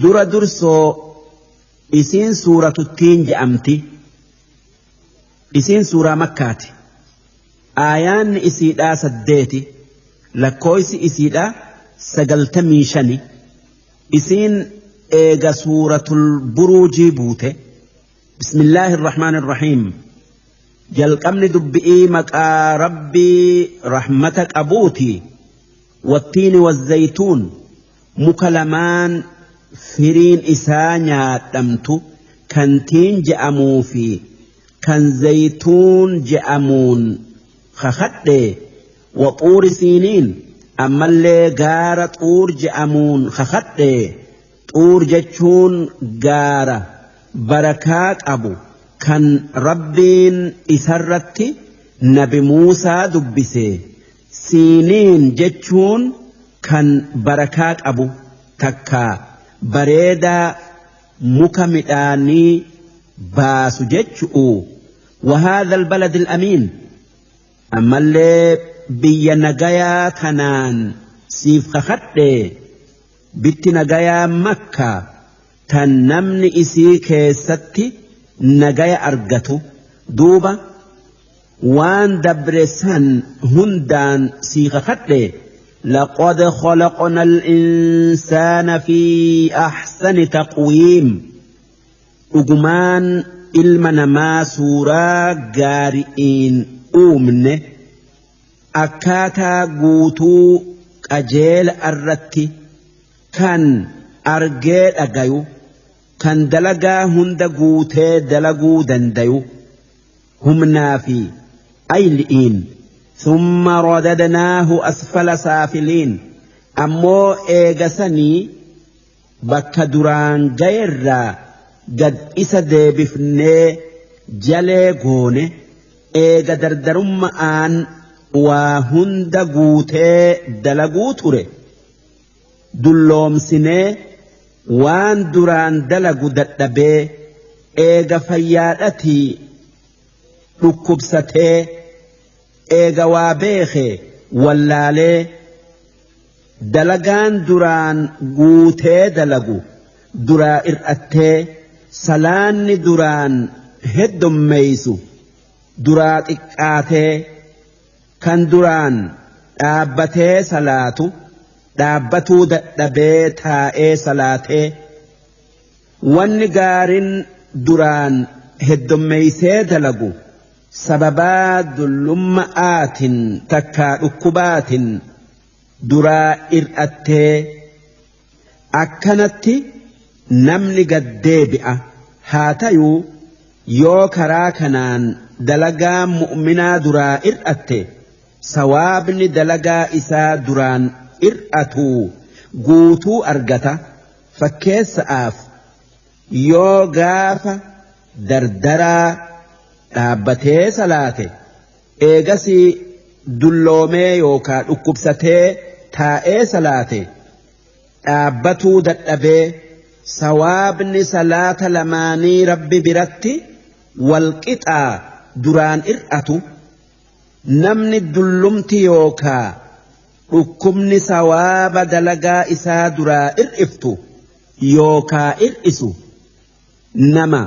dura dursoo isiin suuratuttiin je'amti isiin suuraa makkaati aayaanni isiidhaa 8 lakkooysi isiidhaa 95 isiin eega suuratul buruujii buute bismillaahi irrahmaani irrahiim jalqabni dubbi'ii maqaa rabbii rahmata qabuuti wattiini wazzaytuun muka lamaan firiin isaa nyaadhamtu kan tiin je'amuu fi kan zaytuun je'amuun kakadhe waxuuri siiniin ammallee gaara xuur je'amuun kakadhe xuur jechuun gaara barakaa qabu kan rabbiin isarratti nabi Muusaa dubbise siiniin jechuun kan barakaa qabu takkaa bareedaa muka midhaanii baasu jechu'u وهذا البلد الأمين أما اللي بي نجايا تنان سيف خخده بيت نجايا مكة تنمن إسي كيستي نجايا أرجتو دوبا وان دبرسان هندان سيف خخده لقد خلقنا الإنسان في أحسن تقويم أجمان المنما سورة جارئين أومن أكاتا قوتو أجيل الرتي كان أرجيل أجايو كان دلقا هند قوتي دلقو دنديو هم نافي أيلئين ثم رددناه أسفل سافلين أمو إيغسني بك دران جيرا قد إسا ديبفني جلي غوني إيغا دردرم آن وهند قوتي دلقو توري دلوم سني وان دران دلقو دتبي إيغا فيادتي ركبستي eega waa beeke wallaalee dalagaan duraan guutee dalagu duraa ir'attee salaanni duraan heddommeeysu duraa xiqqaatee kan duraan dhaabbatee salaatu dhaabbatuu dadhabee taa'ee salaatee wanni gaarin duraan heddommeeysee dalagu sababaa dullummaa'aatin takkaa dhukkubaatin duraa ir'attee akkanatti namni gaddeebi'a haa tayuu yoo karaa kanaan dalagaa mu'minaa duraa ir'atte sawaabni dalagaa isaa duraan ir'atuu guutuu argata fakkeessa'aaf yoo gaafa dardaraa dhaabbatee salaate eegasii dulloomee yookaa dhukkubsatee taa'ee salaate dhaabbatuu dadhabee sawaabni salaata lamaanii rabbi biratti walqixaa duraan ir'atu namni dullumti yookaa dhukkubni sawaaba dalagaa isaa duraa ir'iftu yookaa ir'isu nama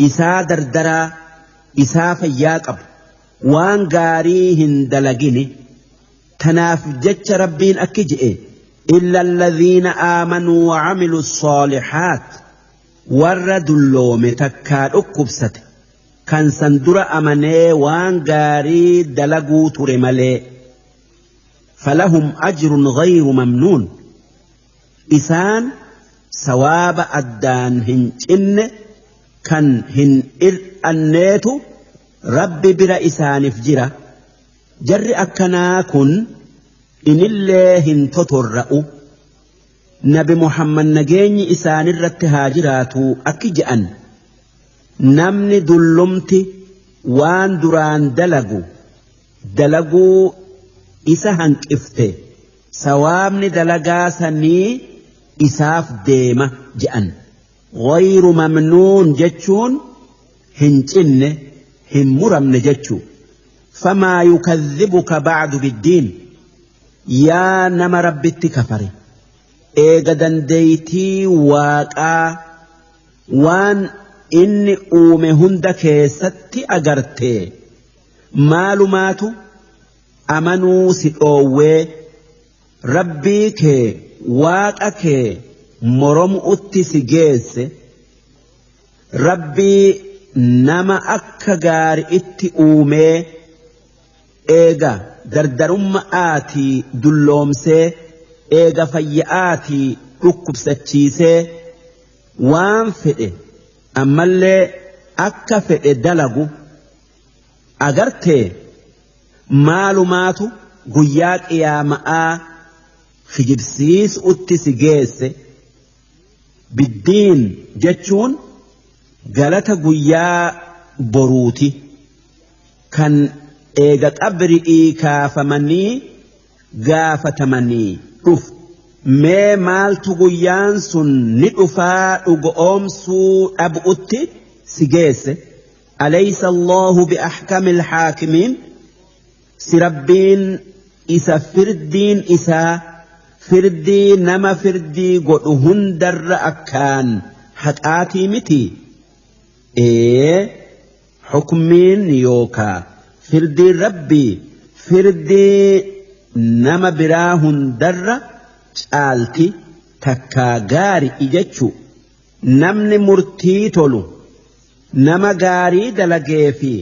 isaa dardaraa isaa fayyaa qabu waan gaarii hin dalagine tanaaf jecha rabbiin akki je'e illa alladhiina aamanuu wa'amilu الصالحات warra dulloome takkaa dhukkubsate kan san dura amanee waan gaarii dalaguu ture malee falahum ajrun ghayru mamnuun isaan sawaaba addaan hin cinne kan hin ir'anneetu rabbi bira isaaniif jira jarri akkanaa kun inillee hin totorra'u nabi Muhammad nageenyi isaanirratti haa jiraatu akki je'an namni dullumti waan duraan dalaguu isa hanqifte sawaabni dalagaa sanii isaaf deema je'an غير ممنون جتشون هنجن هم مرمن جتشو فما يكذبك بعد بالدين يا نما ربتي كفري eega dandeeytii waaqaa waan inni uume hunda keessatti agarte maalumaatu amanuu si dhoowwee rabbii kee waaqa kee mormuutti si geesse rabbii nama akka gaari'itti uumee eega dardarumma'aatii dulloomsee eega fayya'aatii dhukkubsachiisee waan fedhe ammallee akka fedhe dalagu agartee maalumaatu guyyaa qiyaama'aa kijibsiisuutti si geesse biddiin jechuun galata guyyaa boruuti kan eega qabri'ii kaafamanii gaafatamanii dhufu mee maaltu guyyaan sun ni dhufaa dhugoomsuu dhabu'utti si geesse alaysa allahu biahkamil haakimiin si rabbiin isa firdiin isaa firdii nama firdii godhu hundarra akkaan haqaatii miti hukmiin yookaa firdii rabbii firdii nama biraa hundarra caalti takkaa gaarii jechu namni murtii tolu nama gaarii dalagee fi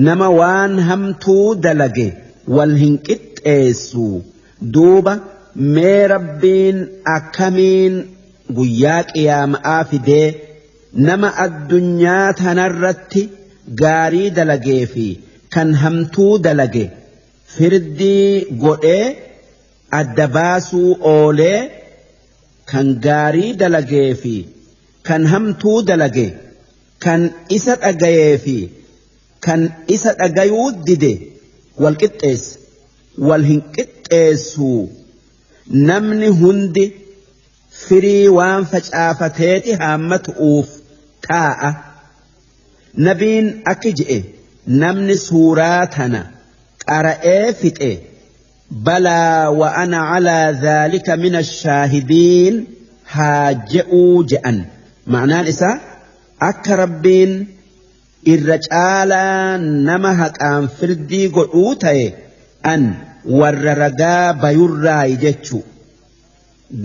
nama waan hamtuu dalage wal hin qixxeessu duuba mee rabbiin akkamiin guyyaa qiyaama'aa fidee nama addunyaa tanarratti gaarii dalagee fi kan hamtuu dalage firdii godhee adda baasuu oolee kan gaarii dalagee fi kan hamtuu dalage kan isa dhagayee fi kan isa dhagayuu dide wal qixxeesse wal hin qixxeessuu namni hundi firii waan facaafateeti haammatu'uuf taa'a nabiin akki je'e namni suuraa tana qara'ee fixe balaa wa ana calaa dhaalika min ashaahidiin haa je'uu je'an ma'naan isaa akka rabbiin irra caalaa nama haqaan firdii godhuu ta'e an warra ragaa bayurraayi jechu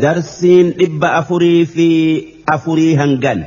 darsiin 404 hangan